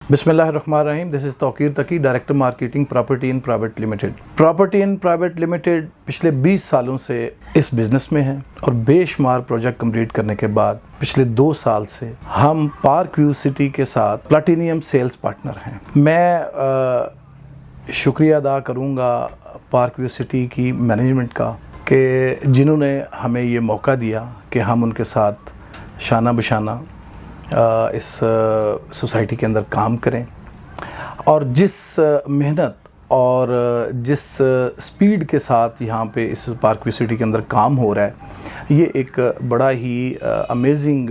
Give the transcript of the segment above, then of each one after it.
बिस्मिल्लाहिर्रहमानिर्रहीम। This is Tauqeer Taqi, director marketing property in private limited. Property in private limited पिछले 20 सालों से इस बिज़नेस में है और बेशुमार प्रोजेक्ट कंप्लीट करने के बाद पिछले 2 साल से हम पार्क व्यू सिटी के साथ प्लैटिनियम सेल्स पार्टनर हैं। मैं शुक्रिया अदा करूँगा पार्क व्यू सिटी की मैनेजमेंट का कि जिन्होंने हमें ये मौका दिया कि हम उनके साथ शाना बशाना इस सोसाइटी के अंदर काम करें, और जिस मेहनत और जिस स्पीड के साथ यहाँ पे इस पार्क व्यू सिटी के अंदर काम हो रहा है, ये एक बड़ा ही अमेजिंग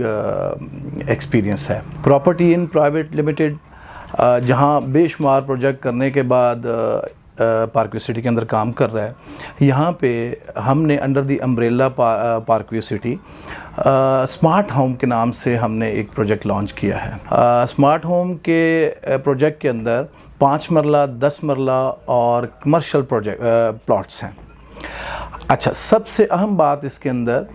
एक्सपीरियंस है। प्रॉपर्टी इन प्राइवेट लिमिटेड जहाँ बेशुमार प्रोजेक्ट करने के बाद पार्क व्यू सिटी के अंदर काम कर रहा है, यहाँ पे हमने under the umbrella park view city smart home के नाम से हमने एक प्रोजेक्ट लॉन्च किया है। स्मार्ट होम के प्रोजेक्ट के अंदर 5 मरला, 10 मरला और कमर्शियल प्लॉट्स हैं। अच्छा, सबसे अहम बात इसके अंदर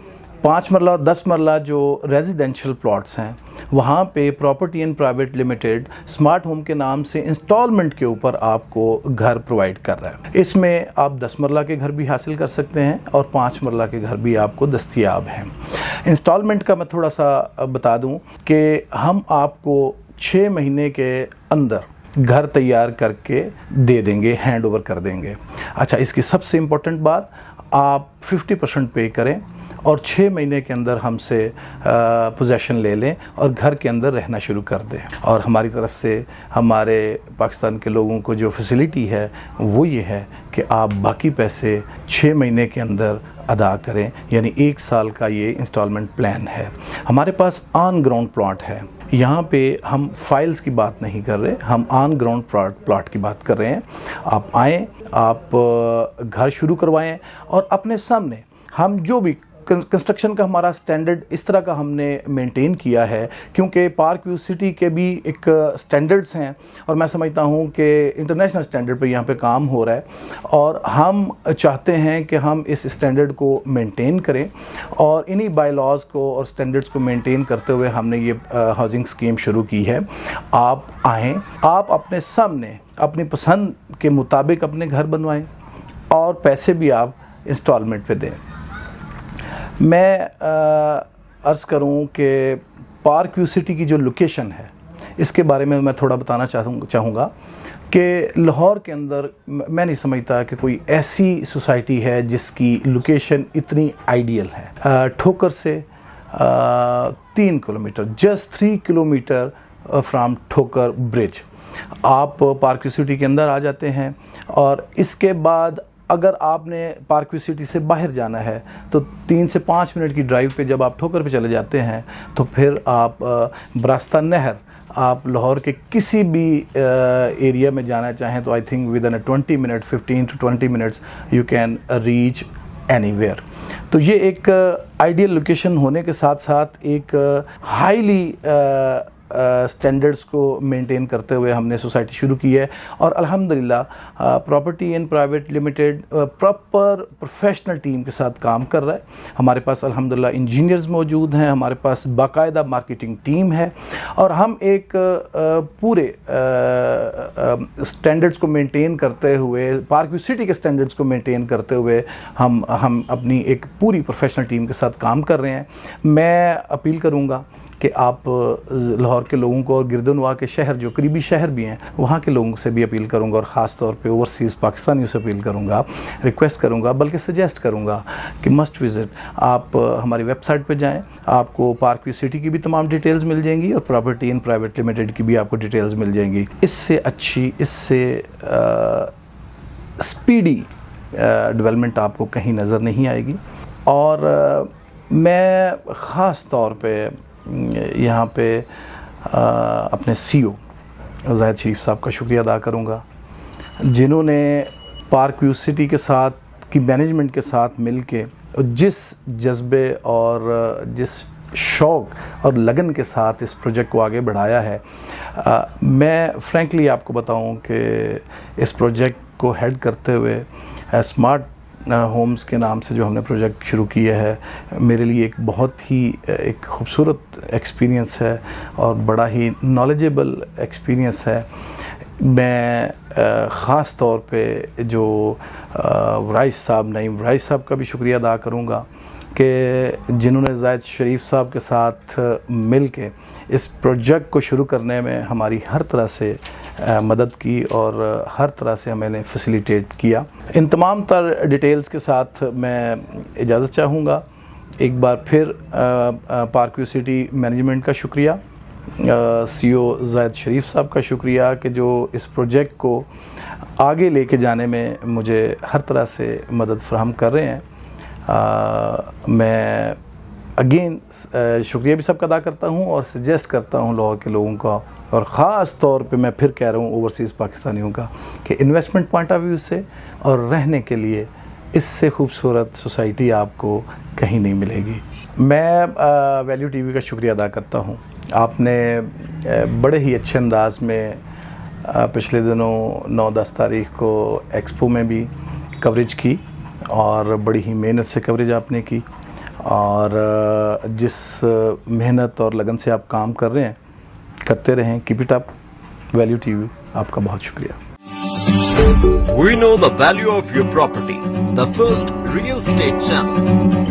5 मरला और 10 मरला जो रेजिडेंशियल प्लॉट्स हैं, वहाँ पे property in private limited smart home के नाम से इंस्टॉलमेंट के ऊपर आपको घर प्रोवाइड कर रहा है। इसमें आप 10 मरला के घर भी हासिल कर सकते हैं और 5 मरला के घर भी आपको दस्तयाब हैं। इंस्टॉलमेंट का मैं थोड़ा सा बता दूं कि हम आपको 6 महीने के अंदर घर तैयार करके दे देंगे, हैंड ओवर कर देंगे। अच्छा, इसकी सबसे इम्पोर्टेंट बात, आप 50% पे करें और 6 महीने के अंदर हमसे पोजेशन ले लें और घर के अंदर रहना शुरू कर दें। और हमारी तरफ से हमारे पाकिस्तान के लोगों को जो फैसिलिटी है वो ये है कि आप बाकी पैसे 6 महीने के अंदर अदा करें, यानी 1 साल का ये इंस्टॉलमेंट प्लान है। हमारे पास ऑन ग्राउंड प्लॉट है। यहाँ पे हम फाइल्स की बात नहीं कर रहे, हम ऑन ग्राउंड प्लॉट की बात कर रहे हैं। आप आएँ, आप घर शुरू करवाएं और अपने सामने हम जो भी कंस्ट्रक्शन का हमारा स्टैंडर्ड इस तरह का हमने मेंटेन किया है, क्योंकि पार्क व्यू सिटी के भी एक स्टैंडर्ड्स हैं और मैं समझता हूँ कि इंटरनेशनल स्टैंडर्ड पे यहाँ पे काम हो रहा है और हम चाहते हैं कि हम इस स्टैंडर्ड को मेंटेन करें, और इन्हीं बाय लॉज को और स्टैंडर्ड्स को मेंटेन करते हुए हमने ये हाउसिंग स्कीम शुरू की है। आप आएँ, आप अपने सामने अपनी पसंद के मुताबिक अपने घर बनवाएँ और पैसे भी आप इंस्टॉलमेंट पे दें। मैं अर्ज़ करूं कि पार्क व्यू सिटी की जो लोकेशन है, इसके बारे में मैं थोड़ा बताना चाहूँगा कि लाहौर के अंदर मैं नहीं समझता कि कोई ऐसी सोसाइटी है जिसकी लोकेशन इतनी आइडियल है। ठोकर से 3 किलोमीटर, जस्ट 3 किलोमीटर फ्राम ठोकर ब्रिज आप पार्क व्यू सिटी के अंदर आ जाते हैं। और इसके बाद अगर आपने पार्क व्यू सिटी से बाहर जाना है तो 3 से 5 मिनट की ड्राइव पे जब आप ठोकर पे चले जाते हैं तो फिर आप बरास्ता नहर, आप लाहौर के किसी भी एरिया में जाना चाहें तो I think with in 20 minute, 15 to 20 minutes you can reach anywhere. तो ये एक आइडियल लोकेशन होने के साथ साथ एक हाईली स्टैंडर्ड्स को मेंटेन करते हुए हमने सोसाइटी शुरू की है। और अल्हम्दुलिल्लाह property in private limited proper professional team के साथ काम कर रहा है। हमारे पास अल्हम्दुलिल्लाह इंजीनियर्स मौजूद हैं, हमारे पास बाकायदा मार्केटिंग टीम है और हम एक पूरे स्टैंडर्ड्स को मेंटेन करते हुए, पार्क व्यू सिटी के स्टैंडर्ड्स को मेंटेन करते हुए हम अपनी एक पूरी प्रोफेशनल टीम के साथ काम कर रहे हैं। मैं अपील करूँगा कि आप लाहौर के लोगों को और गिरदनवा के शहर जो करीबी शहर भी हैं वहाँ के लोगों से भी अपील करूँगा, और ख़ास तौर पे ओवरसीज़ पाकिस्तानियों से अपील करूँगा, रिक्वेस्ट करूँगा, बल्कि सजेस्ट करूँगा कि मस्ट विज़िट। आप हमारी वेबसाइट पे जाएं, आपको पार्क व्यू सिटी की भी तमाम डिटेल्स मिल जाएंगी और प्रॉपर्टी इन प्राइवेट लिमिटेड की भी आपको डिटेल्स मिल जाएंगी। इससे अच्छी, इससे स्पीडी डेवलपमेंट आपको कहीं नज़र नहीं आएगी। और मैं ख़ास तौर पे यहाँ पे अपने CEO ज़ाहिद शरीफ साहब का शुक्रिया अदा करूँगा, जिन्होंने पार्क व्यू सिटी के साथ की मैनेजमेंट के साथ मिलके जिस जज्बे और जिस शौक़ और लगन के साथ इस प्रोजेक्ट को आगे बढ़ाया है। मैं फ्रैंकली आपको बताऊं कि इस प्रोजेक्ट को हेड करते हुए स्मार्ट ہومز کے نام سے جو ہم نے پروجیکٹ شروع کیا ہے، میرے لیے ایک بہت ہی ایک خوبصورت ایکسپیرینس ہے اور بڑا ہی نالجیبل ایکسپیرینس ہے. میں خاص طور پہ جو وائس صاحب نعیم وائس صاحب کا بھی شکریہ ادا کروں گا کہ جنہوں نے زاہد شریف صاحب کے ساتھ مل کے اس پروجیکٹ کو شروع کرنے میں ہماری ہر طرح سے مدد کی اور ہر طرح سے ہمیں نے فیسیلیٹیٹ کیا. ان تمام تر ڈیٹیلز کے ساتھ میں اجازت چاہوں گا. ایک بار پھر پارک ویو سٹی مینجمنٹ کا شکریہ، سی او زاہد شریف صاحب کا شکریہ کہ جو اس پروجیکٹ کو آگے لے کے جانے میں مجھے ہر طرح سے مدد فراہم کر رہے ہیں. میں اگین شکریہ بھی سب کا ادا کرتا ہوں اور سجیسٹ کرتا ہوں لاہور کے لوگوں کا، اور خاص طور پہ میں پھر کہہ رہا ہوں اوورسیز پاکستانیوں کا، کہ انویسٹمنٹ پوائنٹ آف ویو سے اور رہنے کے لیے اس سے خوبصورت سوسائٹی آپ کو کہیں نہیں ملے گی. میں ویلیو ٹی وی کا شکریہ ادا کرتا ہوں. آپ نے بڑے ہی اچھے انداز میں پچھلے دنوں 9-10 تاریخ کو ایکسپو میں بھی کوریج کی اور بڑی ہی محنت سے کوریج آپ نے کی، اور جس محنت اور لگن سے آپ کام کر رہے ہیں کرتے رہیں. Keep it up. Value T V آپ کا بہت شکریہ. We know the value of your property. The first real estate channel.